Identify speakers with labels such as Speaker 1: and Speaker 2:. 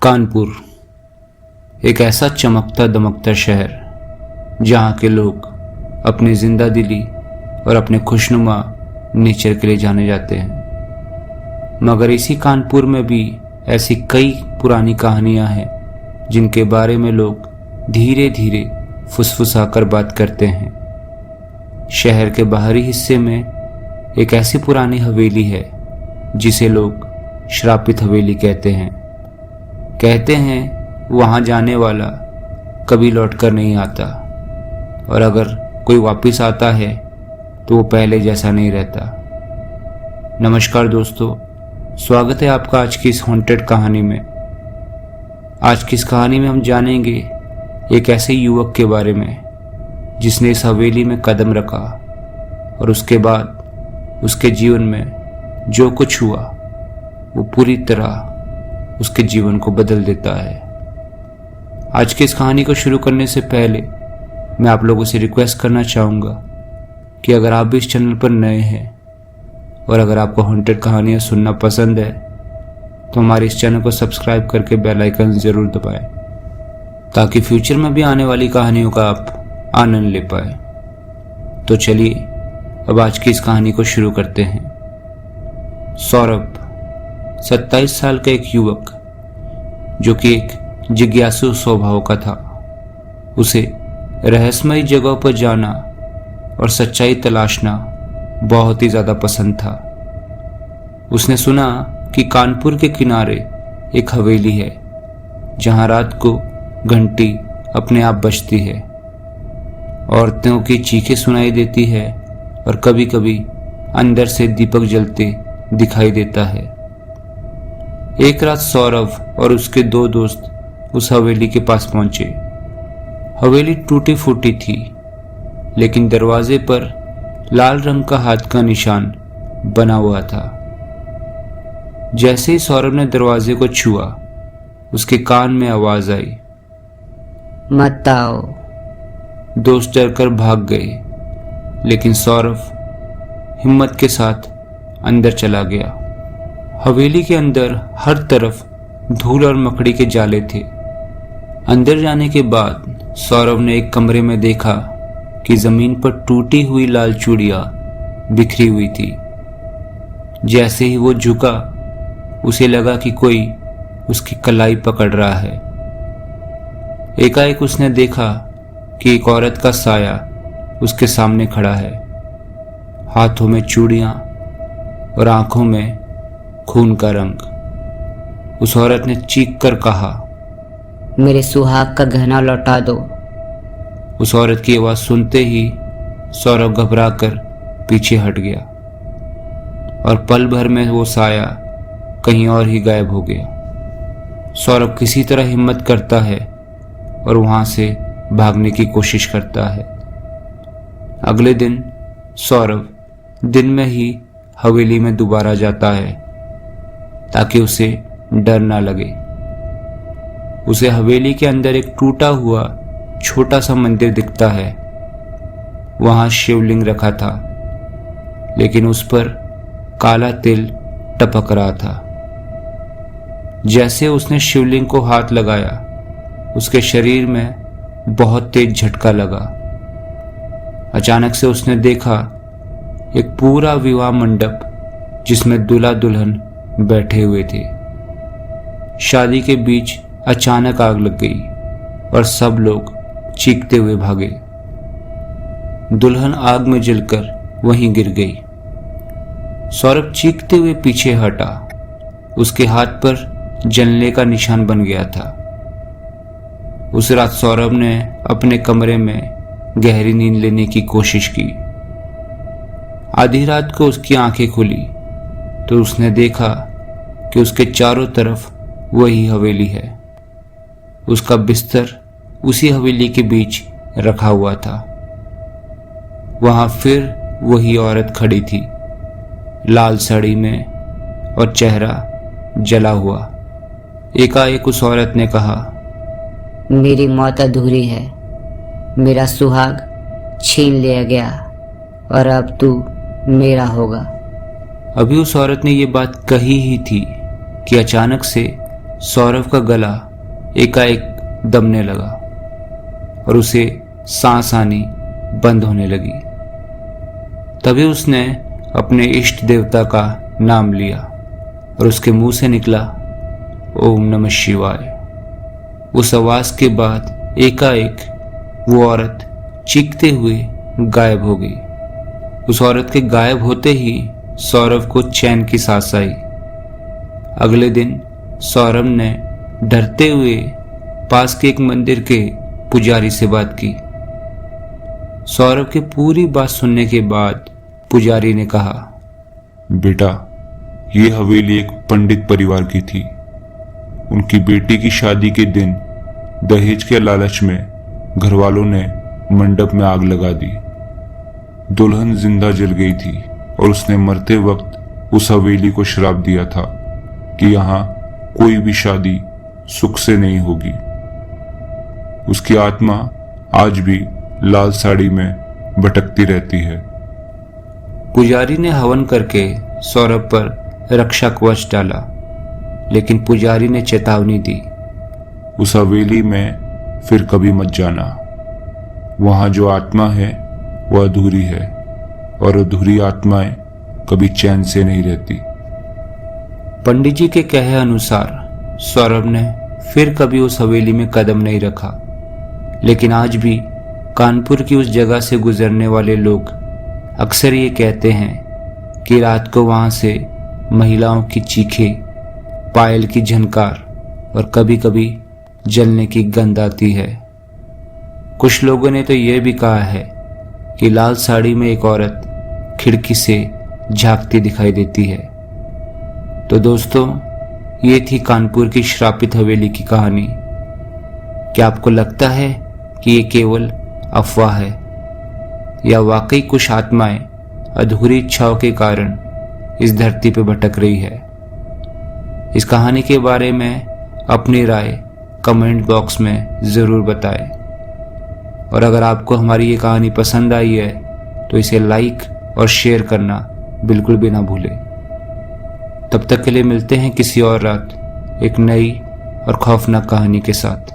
Speaker 1: कानपुर एक ऐसा चमकता दमकता शहर जहाँ के लोग अपनी जिंदा दिली और अपने खुशनुमा नेचर के लिए जाने जाते हैं। मगर इसी कानपुर में भी ऐसी कई पुरानी कहानियाँ हैं जिनके बारे में लोग धीरे धीरे फुसफुसाकर बात करते हैं। शहर के बाहरी हिस्से में एक ऐसी पुरानी हवेली है जिसे लोग श्रापित हवेली कहते हैं वहां जाने वाला कभी लौटकर नहीं आता, और अगर कोई वापस आता है तो वो पहले जैसा नहीं रहता। नमस्कार दोस्तों, स्वागत है आपका आज की इस हॉन्टेड कहानी में। आज की इस कहानी में हम जानेंगे एक ऐसे युवक के बारे में जिसने इस हवेली में कदम रखा और उसके बाद उसके जीवन में जो कुछ हुआ वो पूरी तरह उसके जीवन को बदल देता है। आज की इस कहानी को शुरू करने से पहले मैं आप लोगों से रिक्वेस्ट करना चाहूँगा कि अगर आप भी इस चैनल पर नए हैं और अगर आपको हॉन्टेड कहानियाँ सुनना पसंद है तो हमारे इस चैनल को सब्सक्राइब करके बेल आइकन ज़रूर दबाएं ताकि फ्यूचर में भी आने वाली कहानियों का आप आनंद ले पाए। तो चलिए अब आज की इस कहानी को शुरू करते हैं। सौरभ 27 साल का एक युवक जो कि एक जिज्ञासु स्वभाव का था। उसे रहस्यमयी जगहों पर जाना और सच्चाई तलाशना बहुत ही ज़्यादा पसंद था। उसने सुना कि कानपुर के किनारे एक हवेली है जहां रात को घंटी अपने आप बजती है, औरतों की चीखें सुनाई देती है और कभी कभी अंदर से दीपक जलते दिखाई देता है। एक रात सौरभ और उसके दो दोस्त उस हवेली के पास पहुंचे। हवेली टूटी फूटी थी, लेकिन दरवाजे पर लाल रंग का हाथ का निशान बना हुआ था। जैसे ही सौरभ ने दरवाजे को छुआ, उसके कान में आवाज आई,
Speaker 2: मत आओ।
Speaker 1: दोस्त डरकर भाग गए, लेकिन सौरभ हिम्मत के साथ अंदर चला गया। हवेली के अंदर हर तरफ धूल और मकड़ी के जाले थे। अंदर जाने के बाद सौरभ ने एक कमरे में देखा कि जमीन पर टूटी हुई लाल चूड़ियां बिखरी हुई थी। जैसे ही वो झुका, उसे लगा कि कोई उसकी कलाई पकड़ रहा है। एकाएक उसने देखा कि एक औरत का साया उसके सामने खड़ा है, हाथों में चूड़ियां और आंखों में खून का रंग। उस औरत ने चीख कर कहा,
Speaker 2: मेरे सुहाग का गहना लौटा दो।
Speaker 1: उस औरत की आवाज सुनते ही सौरभ घबराकर पीछे हट गया और पल भर में वो साया कहीं और ही गायब हो गया। सौरभ किसी तरह हिम्मत करता है और वहां से भागने की कोशिश करता है। अगले दिन सौरभ दिन में ही हवेली में दोबारा जाता है ताकि उसे डर ना लगे। उसे हवेली के अंदर एक टूटा हुआ छोटा सा मंदिर दिखता है। वहां शिवलिंग रखा था, लेकिन उस पर काला तिल टपक रहा था। जैसे उसने शिवलिंग को हाथ लगाया, उसके शरीर में बहुत तेज झटका लगा। अचानक से उसने देखा एक पूरा विवाह मंडप जिसमें दूल्हा दुल्हन बैठे हुए थे। शादी के बीच अचानक आग लग गई और सब लोग चीखते हुए भागे। दुल्हन आग में जलकर वहीं गिर गई। सौरभ चीखते हुए पीछे हटा। उसके हाथ पर जलने का निशान बन गया था। उस रात सौरभ ने अपने कमरे में गहरी नींद लेने की कोशिश की। आधी रात को उसकी आंखें खुली तो उसने देखा कि उसके चारों तरफ वही हवेली है। उसका बिस्तर उसी हवेली के बीच रखा हुआ था। वहां फिर वही औरत खड़ी थी, लाल साड़ी में और चेहरा जला हुआ। एकाएक उस औरत ने कहा,
Speaker 2: मेरी मौत अधूरी है। मेरा सुहाग छीन लिया गया और अब तू मेरा होगा।
Speaker 1: अभी उस औरत ने ये बात कही ही थी कि अचानक से सौरभ का गला एकाएक दबने लगा और उसे सांस आनी बंद होने लगी। तभी उसने अपने इष्ट देवता का नाम लिया और उसके मुंह से निकला ओम नमः शिवाय। उस आवाज के बाद एकाएक वो औरत चीखते हुए गायब हो गई। उस औरत के गायब होते ही सौरभ को चैन की सांस आई। अगले दिन सौरभ ने डरते हुए पास के एक मंदिर के पुजारी से बात की। सौरभ की पूरी बात सुनने के बाद पुजारी ने कहा,
Speaker 3: बेटा, ये हवेली एक पंडित परिवार की थी। उनकी बेटी की शादी के दिन दहेज के लालच में घर वालों ने मंडप में आग लगा दी। दुल्हन जिंदा जल गई थी और उसने मरते वक्त उस हवेली को श्राप दिया था कि यहाँ कोई भी शादी सुख से नहीं होगी। उसकी आत्मा आज भी लाल साड़ी में भटकती रहती है।
Speaker 1: पुजारी ने हवन करके सौरभ पर रक्षा कवच डाला, लेकिन पुजारी ने चेतावनी दी,
Speaker 3: उस हवेली में फिर कभी मत जाना। वहां जो आत्मा है वह अधूरी है और अधूरी आत्माएं कभी चैन से नहीं रहती।
Speaker 1: पंडित जी के कहे अनुसार सौरभ ने फिर कभी उस हवेली में कदम नहीं रखा, लेकिन आज भी कानपुर की उस जगह से गुजरने वाले लोग अक्सर ये कहते हैं कि रात को वहां से महिलाओं की चीखें, पायल की झनकार और कभी कभी जलने की गंध आती है। कुछ लोगों ने तो यह भी कहा है कि लाल साड़ी में एक औरत खिड़की से झांकती दिखाई देती है। तो दोस्तों, ये थी कानपुर की श्रापित हवेली की कहानी। क्या आपको लगता है कि ये केवल अफवाह है या वाकई कुछ आत्माएं अधूरी इच्छाओं के कारण इस धरती पर भटक रही है? इस कहानी के बारे में अपनी राय कमेंट बॉक्स में ज़रूर बताएं। और अगर आपको हमारी ये कहानी पसंद आई है तो इसे लाइक और शेयर करना बिल्कुल भी ना भूलें। तब तक के लिए मिलते हैं किसी और रात एक नई और खौफनाक कहानी के साथ।